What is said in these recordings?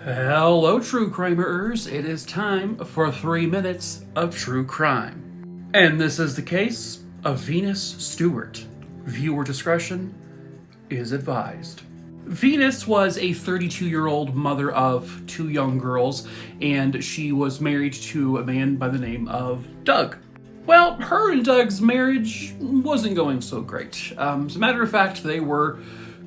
Hello, true crimerers. It is time for 3 minutes of true crime. And this is the case of Venus Stewart. Viewer discretion is advised. Venus was a 32-year-old mother of 2 young girls, and she was married to a man by the name of Doug. Well, her and Doug's marriage wasn't going so great. As a matter of fact, they were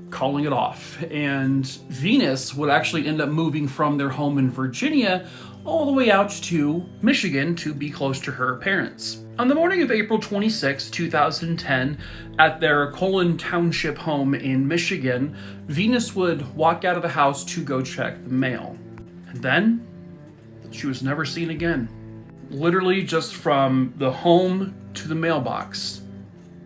calling it off, and Venus would actually end up moving from their home in Virginia all the way out to Michigan to be close to her parents. On the morning of April 26, 2010, at their Colon Township home in Michigan, Venus would walk out of the house to go check the mail. And then she was never seen again. Literally just from the home to the mailbox,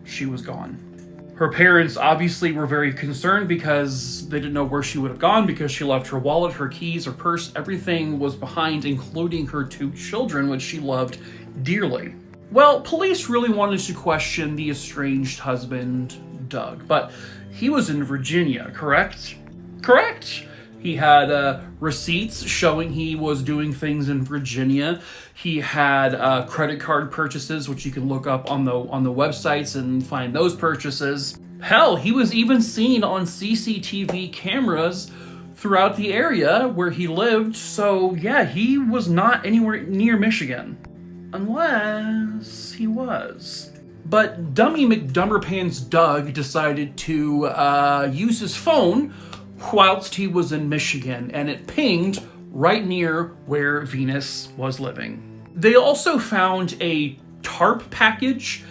she was gone. Her parents obviously were very concerned because they didn't know where she would have gone, because she left her wallet, her keys, her purse, everything was behind, including her 2 children, which she loved dearly. Well, police really wanted to question the estranged husband, Doug, but he was in Virginia, correct? Correct! He had receipts showing he was doing things in Virginia. He had credit card purchases, which you can look up on the websites and find those purchases. Hell, he was even seen on CCTV cameras throughout the area where he lived. So yeah, he was not anywhere near Michigan. Unless he was. But Dummy McDumberpants Doug decided to use his phone whilst he was in Michigan, and it pinged right near where Venus was living. They also found a tarp package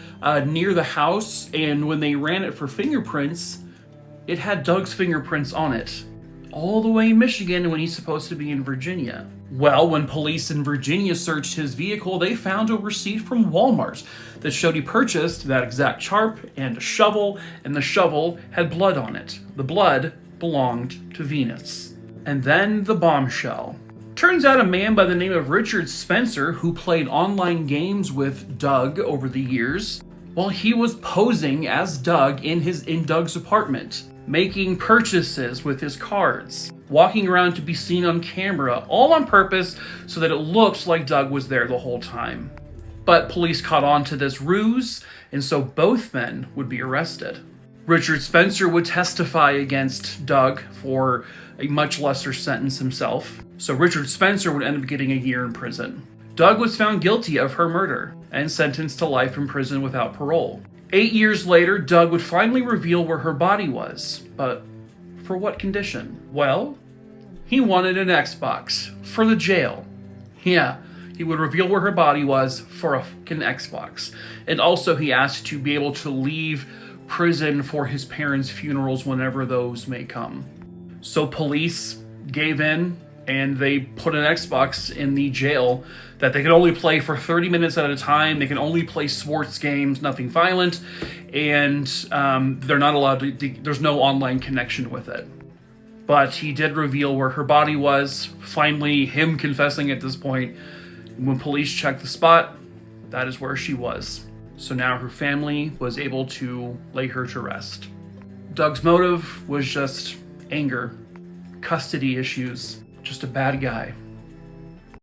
near the house, and when they ran it for fingerprints, it had Doug's fingerprints on it, all the way in Michigan when he's supposed to be in Virginia. Well, when police in Virginia searched his vehicle, they found a receipt from Walmart that showed he purchased that exact tarp and a shovel, and the shovel had blood on it. The blood belonged to Venus. And then the bombshell. Turns out a man by the name of Richard Spencer, who played online games with Doug over the years, well, he was posing as Doug in Doug's apartment, making purchases with his cards, walking around to be seen on camera, all on purpose so that it looked like Doug was there the whole time. But police caught on to this ruse, and so both men would be arrested. Richard Spencer would testify against Doug for a much lesser sentence himself, so Richard Spencer would end up getting a year in prison. Doug was found guilty of her murder and sentenced to life in prison without parole. 8 years later, Doug would finally reveal where her body was, but for what condition? Well, he wanted an Xbox for the jail. Yeah, he would reveal where her body was for an Xbox. And also he asked to be able to leave prison for his parents' funerals whenever those may come. So police gave in, and they put an Xbox in the jail that they can only play for 30 minutes at a time. They can only play sports games, nothing violent, and they're not allowed to, there's no online connection with it. But he did reveal where her body was, finally him confessing at this point. When police checked the spot, that is where she was. So now her family was able to lay her to rest. Doug's motive was just anger, custody issues, just a bad guy.